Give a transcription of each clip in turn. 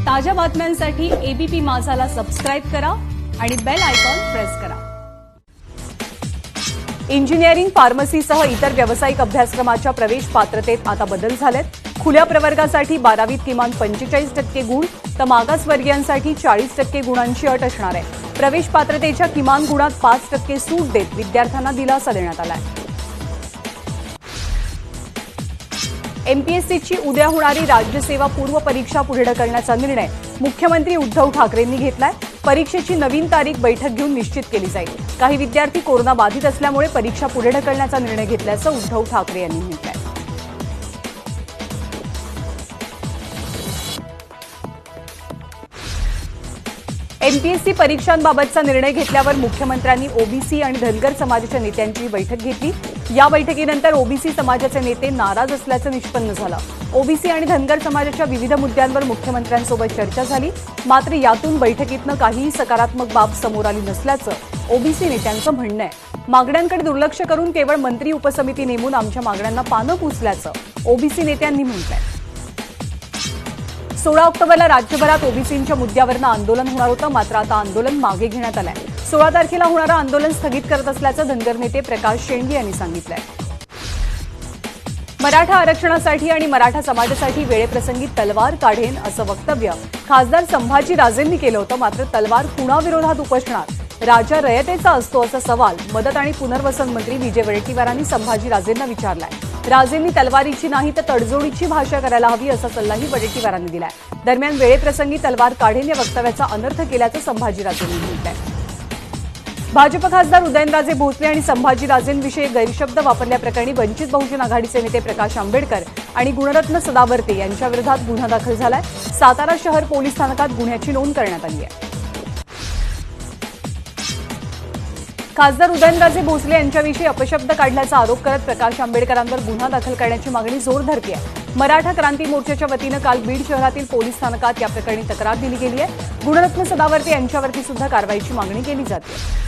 ताज्या बातम्यांसाठी ABP माझाला subscribe करा आणि बेल आयकॉन प्रेस करा। इंजिनिअरिंग, फार्मसीसह इतर व्यावसायिक अभ्यासक्रमाच्या प्रवेश पात्रतेत आता बदल झालेत। खुल्या प्रवर्गासाठी 12वीत किमान 45% गुण तर मागासवर्गीयांसाठी 40% गुणांची अट असणार आहे। प्रवेश पात्रतेच्या किमान गुणात 5% सूट देत विद्यार्थ्यांना दिलासा देण्यात आला आहे। एमपीएससीची उद्या होणारी राज्यसेवा पूर्व परीक्षा पुढे ढकलण्याचा निर्णय मुख्यमंत्री उद्धव ठाकरेंनी घेतलाय। परीक्षेची नवीन तारीख बैठक घेऊन निश्चित केली जाईल। काही विद्यार्थी कोरोना बाधित असल्यामुळे परीक्षा पुढे ढकलण्याचा निर्णय घेतल्याचं उद्धव ठाकरे यांनी म्हटलंय। एमपीएससी परीक्षांबाबतचा निर्णय घेतल्यावर मुख्यमंत्र्यांनी ओबीसी आणि धनगर समाजाच्या नेत्यांची बैठक घेतली। या बैठकीनंतर ओबीसी समाजाचे नेते नाराज असल्याचं निष्पन्न झालं। ओबीसी आणि धनगर समाजाच्या विविध मुद्द्यांवर मुख्यमंत्र्यांसोबत चर्चा झाली, मात्र यातून बैठकीतनं काहीही सकारात्मक बाब समोर आली नसल्याचं ओबीसी नेत्यांचं म्हणणं आहे। मागण्यांकडे दुर्लक्ष करून केवळ मंत्री उपसमिती नेमून आमच्या मागण्यांना पानं पुसल्याचं ओबीसी नेत्यांनी म्हटलंय। 16 ऑक्टोबरला राज्यभरात ओबीसींच्या मुद्द्यावरनं आंदोलन होणार होतं, मात्र आता आंदोलन मागे घेण्यात आलंय। 16 तारखेला होणारं आंदोलन स्थगित करत असल्याचं धनगर नेते प्रकाश शेंडगे यांनी सांगितलंय। मराठा आरक्षणासाठी आणि मराठा समाजासाठी वेळेप्रसंगी तलवार काढेन असं वक्तव्य खासदार संभाजी राजेंनी केलं होतं, मात्र तलवार कुणाविरोधात उपसणार? राजा रयतेचा असतो असा सवाल मदत आणि पुनर्वसन मंत्री विजय वडेट्टीवारांनी संभाजी राजेंना विचारलाय। राजेंनी तलवारीची नाही तर तडजोडीची भाषा करायला हवी असा सल्लाही वडेट्टीवारांनी दिलाय। दरम्यान वेळेप्रसंगी तलवार काढेन या वक्तव्याचा अनर्थ केल्याचं संभाजी राजेंनी म्हटलंय। भाजप खासदार उदयनराजे भोसले आणि संभाजी राजेंविषयी गैरशब्द वापरल्याप्रकरणी वंचित बहुजन आघाडीचे नेते प्रकाश आंबेडकर आणि गुणरत्न सदावर्ते यांच्या विरोधात गुन्हा दाखल झालाय। सातारा शहर पोलीस स्थानकात गुन्ह्याची नोंद करण्यात आली आहे। खासदार उदयनराजे भोसले यांच्याविषयी अपशब्द काढल्याचा आरोप करत प्रकाश आंबेडकरांवर गुन्हा दाखल करण्याची मागणी जोर धरते आहे। मराठा क्रांती मोर्चाच्या वतीनं काल बीड शहरातील पोलीस स्थानकात या प्रकरणी तक्रार दिली गेली आहे। गुणरत्न सदावर्ते यांच्यावरती सुद्धा कारवाईची मागणी केली जाते।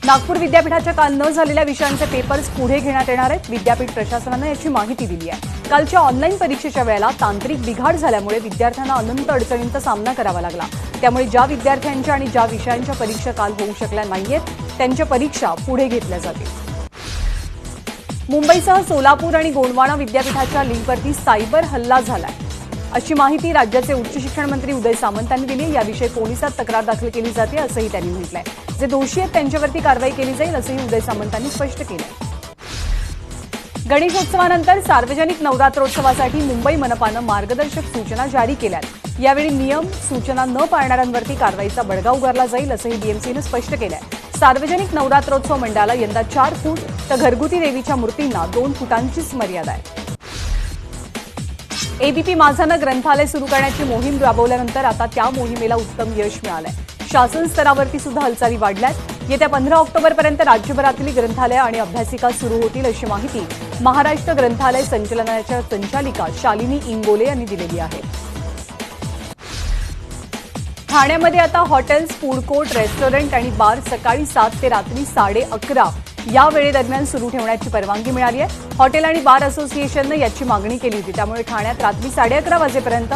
नागपूर विद्यापीठाच्या काल न झालेल्या विषयांचे पेपर्स पुढे घेण्यात येणार आहेत। विद्यापीठ प्रशासनानं याची माहिती दिली आहे। कालच्या ऑनलाईन परीक्षेच्या वेळेला तांत्रिक बिघाड झाल्यामुळे विद्यार्थ्यांना अनंत अडचणींचा सामना करावा लागला। त्यामुळे ज्या विद्यार्थ्यांच्या आणि ज्या विषयांच्या परीक्षा काल होऊ शकल्या नाहीयेत त्यांच्या परीक्षा पुढे घेतल्या जातील। मुंबईसह सोलापूर आणि गोंडवाना विद्यापीठाच्या लिंकवरती सायबर हल्ला झालाय अशी माहिती राज्याचे उच्च शिक्षण मंत्री उदय सामंत यांनी दिली। याविषयी पोलिसात तक्रार दाखल केली जाते असंही त्यांनी म्हटलंय। जे दोषी आहेत त्यांच्यावरती कारवाई केली जाईल असंही उदय सामंतांनी स्पष्ट केलंय। गणेशोत्सवानंतर सार्वजनिक नवरात्रोत्सवासाठी मुंबई मनपानं मार्गदर्शक सूचना जारी केल्यात। यावेळी नियम सूचना न पाळणाऱ्यांवरती कारवाईचा बडगा उगारला जाईल असंही बीएमसीनं स्पष्ट केलंय। सार्वजनिक नवरात्रोत्सव मंडळाला यंदा 4 फूट तर घरगुती देवीच्या मूर्तींना 2 फुटांचीच मर्यादा आहे। एबीपी माझानं ग्रंथालय सुरू करण्याची मोहीम राबवल्यानंतर आता त्या मोहिमेला उत्तम यश मिळालंय। शासन स्तरावरती सुद्धा हालचाली वाढल्यात। येत्या 15 ऑक्टोबरपर्यंत राज्यभरातली ग्रंथालय आणि अभ्यासिका सुरू होतील अशी माहिती महाराष्ट्र ग्रंथालय संचलनाच्या संचालिका शालिनी इंगोले यांनी दिलेली आहे। ठाण्यामध्ये आता हॉटेल्स, फूड कोर्ट, रेस्टॉरंट आणि बार सकाळी 7 ते रात्री 11:30 या वेळेदरम्यान सुरू ठेवण्याची परवानगी मिळाली आहे। हॉटेल आणि बार असोसिएशननं याची मागणी केली होती, त्यामुळे ठाण्यात रात्री 11:30 वाजेपर्यंत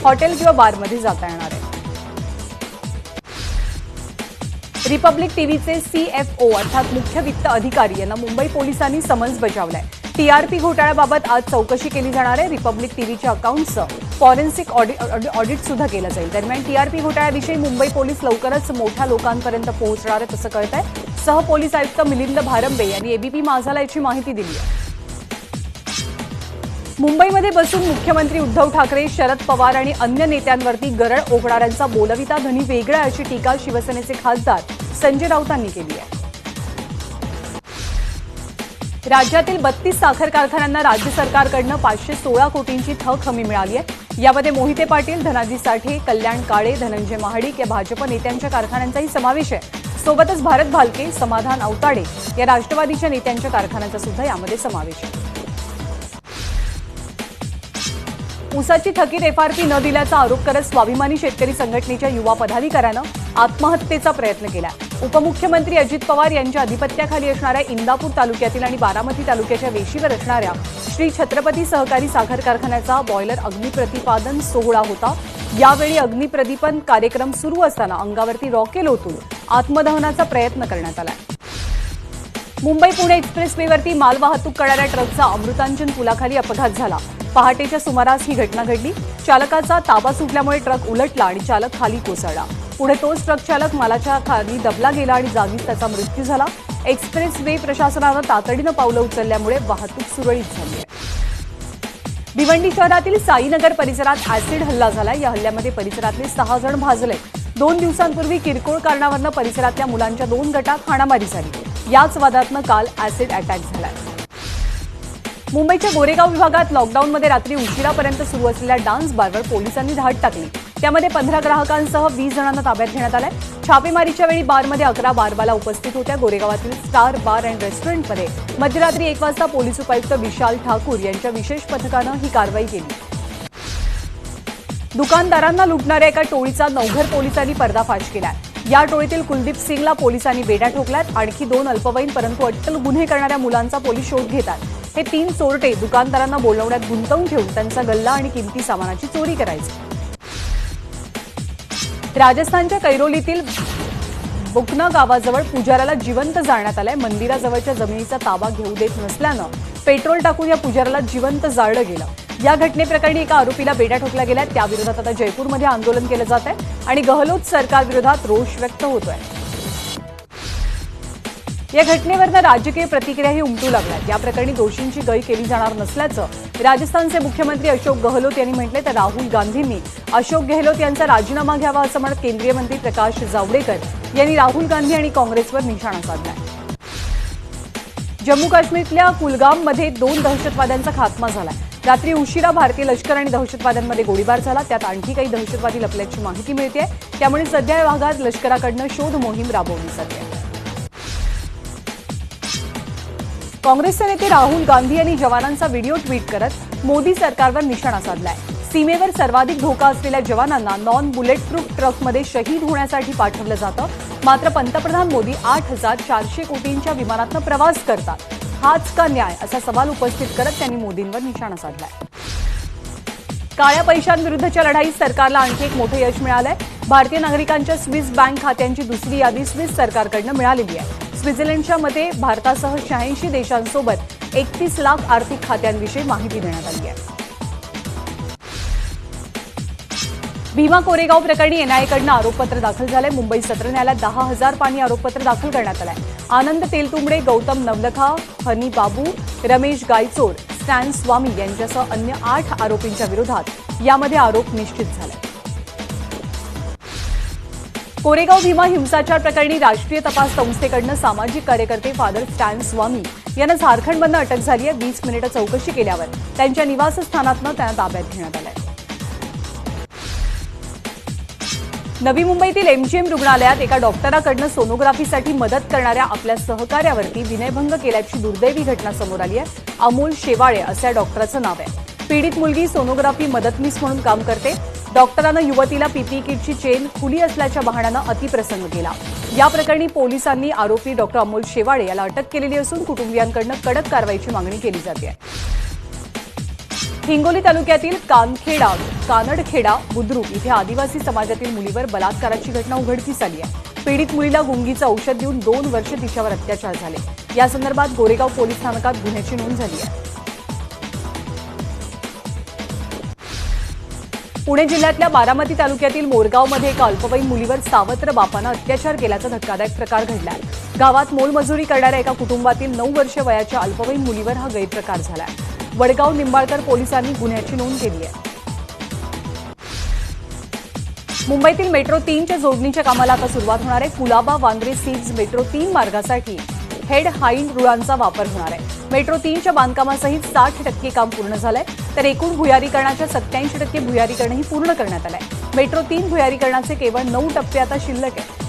हॉटेल किंवा बारमध्ये जाता येणार आहे। रिपब्लिक टीव्हीचे सीएफओ अर्थात मुख्य वित्त अधिकारी यांना मुंबई पोलिसांनी समन्स बजावलंय। टीआरपी घोटाळ्याबाबत आज चौकशी केली जाणार आहे। रिपब्लिक टीव्हीच्या अकाउंट्सचं फॉरेन्सिक ऑडिट सुद्धा केलं जाईल। दरम्यान टीआरपी घोटाळ्याविषयी मुंबई पोलीस लवकरच मोठ्या लोकांपर्यंत पोहोचणार आहेत असं कळतंय। सहपोलीस आयुक्त मिलिंद भारंबे यांनी एबीपी माझाला याची माहिती दिली आहे। मुंबईमध्ये बसून मुख्यमंत्री उद्धव ठाकरे, शरद पवार आणि अन्य नेत्यांवरती गरळ ओकणाऱ्यांचा बोलविता धनी वेगळा अशी टीका शिवसेनेचे खासदार संजय राऊतांनी केली आहे। राज्यातील 32 साखर कारखान्यांना राज्य सरकारकडनं 516 कोटींची थक हमी मिळाली आहे। यामध्ये मोहिते पाटील, धनाजी साठे, कल्याण काळे, धनंजय महाडिक या भाजप नेत्यांच्या कारखान्यांचाही समावेश आहे। सोबतच भारत भालके, समाधान औताडे या राष्ट्रवादीच्या नेत्यांच्या कारखान्यांचा सुद्धा यामध्ये समावेश आहे। ऊसाची थकीत एफआरपी न दिल्याचा आरोप करत स्वाभिमानी शेतकरी संघटनेच्या युवा पदाधिकाऱ्यानं आत्महत्येचा प्रयत्न केला। उपमुख्यमंत्री अजित पवार यांच्या अधिपत्याखाली असणाऱ्या इंदापूर तालुक्यातील आणि बारामती तालुक्याच्या वेशीवर असणाऱ्या श्री छत्रपती सहकारी साखर कारखान्याचा बॉयलर अग्निप्रतिपादन सोहळा होता। यावेळी अग्निप्रदीपन कार्यक्रम सुरू असताना अंगावरती रॉकेल ओतून आत्मदहनाचा प्रयत्न करण्यात आला. मुंबई पुणे एक्सप्रेसवेवरती मालवाहतूक करणाऱ्या ट्रकचा अमृतांजन पुलाखाली अपघात झाला. पहाटेच्या सुमारास ही घटना घडली. चालकाचा ताबा सुटल्यामुळे ट्रक उलटला आणि चालक खाली कोसळला. पुढे तोच ट्रक चालक मालाच्या खाली दबला गेला आणि जागीच त्याचा मृत्यू झाला. एक्सप्रेस वे प्रशासनानं तातडीनं पावलं उचलल्यामुळे वाहतूक सुरळीत झाली आहे. भिवंडी शहरातील साईनगर परिसरात ऍसिड हल्ला झाला. या हल्ल्यामध्ये परिसरातले 6 जण भाजले. 2 दिवसांपूर्वी किरकोळ कारणावरून परिसरातल्या मुलांच्या 2 गटात हाणामारी झाली. याच वादातनं काल ऍसिड अटॅक झाला. मुंबईच्या गोरेगाव विभागात लॉकडाऊनमध्ये रात्री उशिरापर्यंत सुरू असलेल्या डान्स बारवर पोलिसांनी धाड टाकली. त्यामध्ये 15 ग्राहकांसह 20 जणांना ताब्यात घेण्यात आलंय. छापेमारीच्या वेळी बारमध्ये 11 बारबाला उपस्थित होत्या. गोरेगावातील स्टार बार अँड रेस्टॉरंटमध्ये मध्यरात्री 1 वाजता पोलीस उपायुक्त विशाल ठाकूर यांच्या विशेष पथकानं ही कारवाई केली. दुकानदारांना लुटणाऱ्या एका टोळीचा नवघर पोलिसांनी पर्दाफाश केलाय. या टोळीतील कुलदीप सिंगला पोलिसांनी बेड्या ठोकल्यात. आणखी 2 अल्पवयीन परंतु अट्टल गुन्हे करणाऱ्या मुलांचा पोलीस शोध घेतात. हे 3 चोरटे दुकानदारांना बोलवण्यात गुंतवून ठेवून त्यांचा गल्ला आणि किमती सामानाची चोरी करायची. राजस्थानच्या कैरोलीतील बुकना गावाजवळ पुजाऱ्याला जिवंत जाळण्यात आलंय. मंदिराजवळच्या जमिनीचा ताबा घेऊ देत नसल्यानं पेट्रोल टाकून या पुजाऱ्याला जिवंत जाळलं गेलं. या घटनेप्रकरणी एका आरोपीला बेड्या ठोकल्या गेल्या. त्याविरोधात आता जयपूरमध्ये आंदोलन केलं जात आहे आणि गहलोत सरकारविरोधात रोष व्यक्त होतोय. या घटनेवरनं राजकीय प्रतिक्रियाही उमटू लागल्यात. या प्रकरणी दोषींची गय केली जाणार नसल्याचं राजस्थानचे मुख्यमंत्री अशोक गहलोत यांनी म्हटले. तर राहुल गांधींनी अशोक गेहलोत यांचा राजीनामा घ्यावा असं म्हणत केंद्रीय मंत्री प्रकाश जावडेकर यांनी राहुल गांधी आणि काँग्रेसवर निशाणा साधलाय. जम्मू काश्मीरतल्या कुलगाममध्ये 2 दहशतवाद्यांचा खात्मा झालाय. रात्री उशिरा भारतीय लष्कर आणि दहशतवाद्यांमध्ये गोळीबार झाला. त्यात आणखी काही दहशतवादी लपल्याची माहिती मिळते. त्यामुळे सध्या या भागात लष्कराकडनं शोध मोहीम राबवली जाते. काँग्रेसचे नेते राहुल गांधी यांनी जवानांचा व्हिडिओ ट्विट करत मोदी सरकारवर निशाणा साधलाय. सीमेवर सर्वाधिक धोका असलेल्या जवानांना नॉन बुलेट प्रूफ ट्रकमध्ये शहीद होण्यासाठी पाठवलं जातं. मात्र पंतप्रधान मोदी 8,400 कोटींच्या विमानातनं प्रवास करतात. हाच का न्याय असा सवाल उपस्थित करत त्यांनी मोदींवर निशाणा साधलाय. काळ्या पैशांविरुद्धच्या लढाईत सरकारला आणखी एक मोठं यश मिळालंय. भारतीय नागरिकांच्या स्विस बँक खात्यांची दुसरी यादी स्विस सरकारकडनं मिळालेली आहे. स्वित्झर्लंडच्या मते भारतासह 86 देशांसोबत 31 लाख आर्थिक खात्यांविषयी माहिती देण्यात आली आहे. भीमा कोरेगाव प्रकरणी एनआयएकडनं आरोपपत्र दाखल झालंय. मुंबई सत्र न्यायालयात 10,000 पानी आरोपपत्र दाखल करण्यात आलंय. आनंद तेलतुंबडे, गौतम नवलखा, हनी बाबू, रमेश गायचोर, स्टॅन स्वामी यांच्यासह अन्य 8 आरोपींच्या विरोधात यामध्ये आरोप निश्चित झाले. कोरेगाव भीमा हिंसाचार प्रकरणी राष्ट्रीय तपास संस्थेकडनं सामाजिक कार्यकर्ते फादर स्टॅन स्वामी यांना झारखंडमधनं अटक झाली आहे. 20 मिनिटं चौकशी केल्यावर त्यांच्या निवासस्थानातनं त्यांना ताब्यात घेण्यात आलंय. नवी मुंबईतील एमजीएम रुग्णालयात एका डॉक्टराकडनं सोनोग्राफीसाठी मदत करणाऱ्या आपल्या सहकार्यावरती विनयभंग केल्याची दुर्दैवी घटना समोर आली आहे. अमोल शेवाळे असं या डॉक्टराचं नाव आहे. पीडित मुलगी सोनोग्राफी मदतनीस म्हणून काम करते. डॉक्टरानं युवतीला पीपीई किटची चेन खुली असल्याच्या बहाण्यानं अतिप्रसंग केला. या प्रकरणी पोलिसांनी आरोपी डॉक्टर अमोल शेवाळे याला अटक केलेली असून कुटुंबियांकडनं कडक कारवाईची मागणी केली जाते. हिंगोली तालुक्यातील कानडखेडा बुद्रुक इथे आदिवासी समाजातील मुलीवर बलात्काराची घटना उघडकीस आली आहे. पीडित मुलीला गुंगीचं औषध देऊन 2 वर्ष तिच्यावर अत्याचार झाले. या संदर्भात गोरेगाव पोलीस स्थानकात गुन्ह्याची नोंद झाली आहे. पुणे जिल्ह्यातल्या बारामती तालुक्यातील मोरगावमध्ये एका अल्पवयीन मुलीवर सावत्र बापानं अत्याचार केल्याचा धक्कादायक प्रकार घडलाय. गावात मोलमजुरी करणाऱ्या एका कुटुंबातील 9 वर्ष वयाच्या अल्पवयीन मुलीवर हा गैरप्रकार झालाय. वडगाव निंबाळकर पोलिसांनी गुन्ह्याची नोंद केली आहे. मुंबईतील मेट्रो 3च्या जोडणीच्या कामाला आता सुरुवात होणार आहे. कुलाबा वांद्रे सिव्ज मेट्रो 3 मार्गासाठी हेड हाईंड रुळांचा वापर होणार आहे. मेट्रो 3च्या बांधकामासहित 60% काम पूर्ण झालंय. तर एकूण भुयारीकरणाच्या 87% भुयारीकरणही पूर्ण करण्यात आलंय. मेट्रो 3 भुयारीकरणाचे केवळ 9 टप्पे आता शिल्लक आहेत.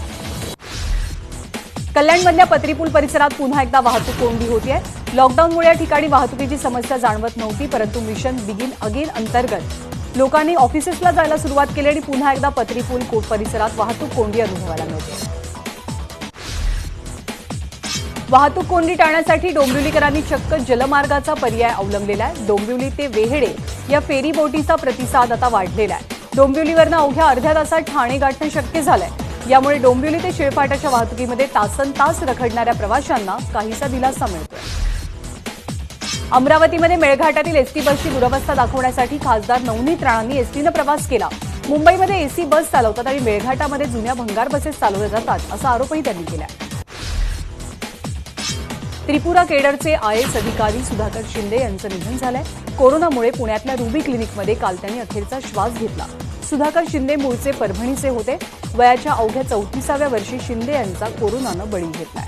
कल्याणमधल्या पत्रीपूल परिसरात पुन्हा एकदा वाहतूक कोंडी होतीये. लॉकडाऊनमुळे या ठिकाणी वाहतुकीची समस्या जाणवत नव्हती, परंतु मिशन बिगिन अगेन अंतर्गत लोकांनी ऑफिसेसला जायला सुरुवात केली आणि पुन्हा एकदा पत्रीपूल कोट परिसरात वाहतूक कोंडी अनुभवायला मिळते. वाहतूक कोंडी टाळण्यासाठी डोंबिवलीकरांनी चक्क जलमार्गाचा पर्याय अवलंबलेला आहे. डोंबिवली ते वेहेडे या फेरी बोटीचा प्रतिसाद आता वाढलेला आहे. डोंबिवलीवरनं अवघ्या अर्ध्या तासात ठाणे गाठणं शक्य झालंय. यामुळे डोंबिवली ते शिळफाटाच्या वाहतुकीमध्ये तासनतास रखडणाऱ्या प्रवाशांना काहीसा दिलासा मिळतोय. अमरावतीमध्ये मेळघाटातील एसटी बसची दुरवस्था दाखवण्यासाठी खासदार नवनीत राणांनी एसटीनं प्रवास केला. मुंबईमध्ये एसी बस चालवतात आणि मेळघाटामध्ये जुन्या भंगार बसेस चालवल्या जातात असा आरोपही त्यांनी केला. त्रिपुरा केडरचे आयएएस अधिकारी सुधाकर शिंदे यांचं निधन झालंय. कोरोनामुळे पुण्यातल्या रुबी क्लिनिकमध्ये काल त्यांनी अखेरचा श्वास घेतला. सुधाकर शिंदे मूळचे परभणीचे होते. वयाच्या अवघ्या 34व्या वर्षी शिंदे यांचा कोरोनानं बळी घेतलाय.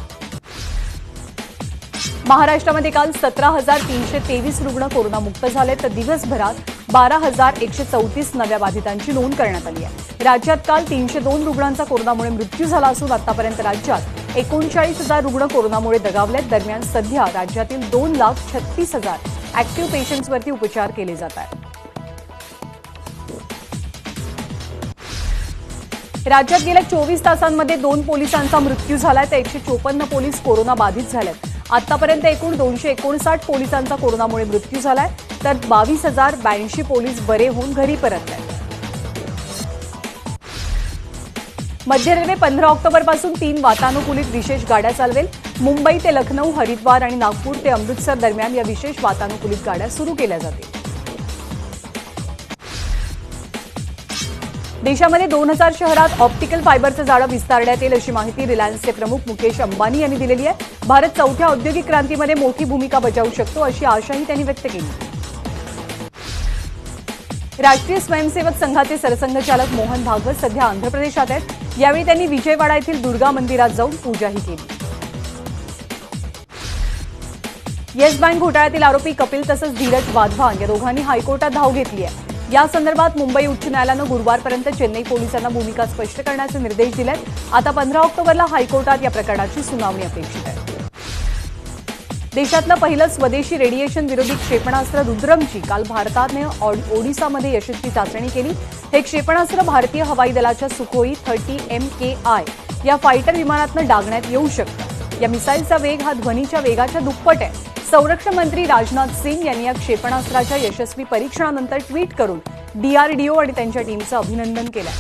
महाराष्ट्रामध्ये काल 17,323 रुग्ण कोरोनामुक्त झाले तर दिवसभरात 12,134 नव्या बाधितांची नोंद करण्यात आली आहे. राज्यात काल 302 रुग्णांचा कोरोनामुळे मृत्यू झाला असून आतापर्यंत राज्यात 39,000 रुग्ण कोरोनामुळे दगावलेत. दरम्यान सध्या राज्यातील 2,36,000 ऍक्टिव्ह पेशंट्सवरती उपचार केले जात आहेत. राज्यात गेल्या 24 तासांमध्ये 2 पोलिसांचा मृत्यू झालाय तर 154 पोलीस कोरोना बाधित झालेत. आतापर्यंत एकूण 259 पोलिसांचा कोरोनामुळे मृत्यू झालाय तर 22,082 पोलीस बरे होऊन घरी परतले. मध्य रेल्वे 15 ऑक्टोबरपासून 3 वातानुकूलित विशेष गाड्या चालवेल. मुंबई ते लखनौ, हरिद्वार आणि नागपूर ते अमृतसर दरम्यान या विशेष वातानुकूलित गाड्या सुरू केल्या जातील. देशामध्ये 2000 शहरात ऑप्टिकल फायबरचं जाळं विस्तारण्यात येईल अशी माहिती रिलायन्सचे प्रमुख मुकेश अंबानी यांनी दिलेली आहे. भारत चौथ्या औद्योगिक क्रांतीमध्ये मोठी भूमिका बजावू शकतो अशी आशाही त्यांनी व्यक्त केली. राष्ट्रीय स्वयंसेवक संघाचे सरसंघचालक मोहन भागवत सध्या आंध्र प्रदेशात आहेत. यावेळी त्यांनी विजयवाडा येथील दुर्गा मंदिरात जाऊन पूजाही केली. येस बँक घोटाळ्यातील आरोपी कपिल तसंच धीरज वाधवान या दोघांनी हायकोर्टात धाव घेतली आहे. या संदर्भात मुंबई उच्च न्यायालयानं गुरुवारपर्यंत चेन्नई पोलिसांना भूमिका स्पष्ट करण्याचे निर्देश दिलेत. आता 15 ऑक्टोबरला हायकोर्टात या प्रकरणाची सुनावणी अपेक्षित आहे. देशातलं पहिलं स्वदेशी रेडिएशन विरोधी क्षेपणास्त्र रुद्रमची काल भारताने ओडिसामध्ये यशस्वी चाचणी केली. हे क्षेपणास्त्र भारतीय हवाई दलाच्या सुखोई 30 MKI या फायटर विमानातनं डागण्यात येऊ शकतं. या मिसाईलचा वेग हा ध्वनीच्या वेगाच्या दुप्पट आहे. संरक्षण मंत्री राजनाथ सिंग यांनी या क्षेपणास्त्राच्या यशस्वी परीक्षणानंतर ट्विट करून DRDO आणि त्यांच्या टीमचं अभिनंदन केलं.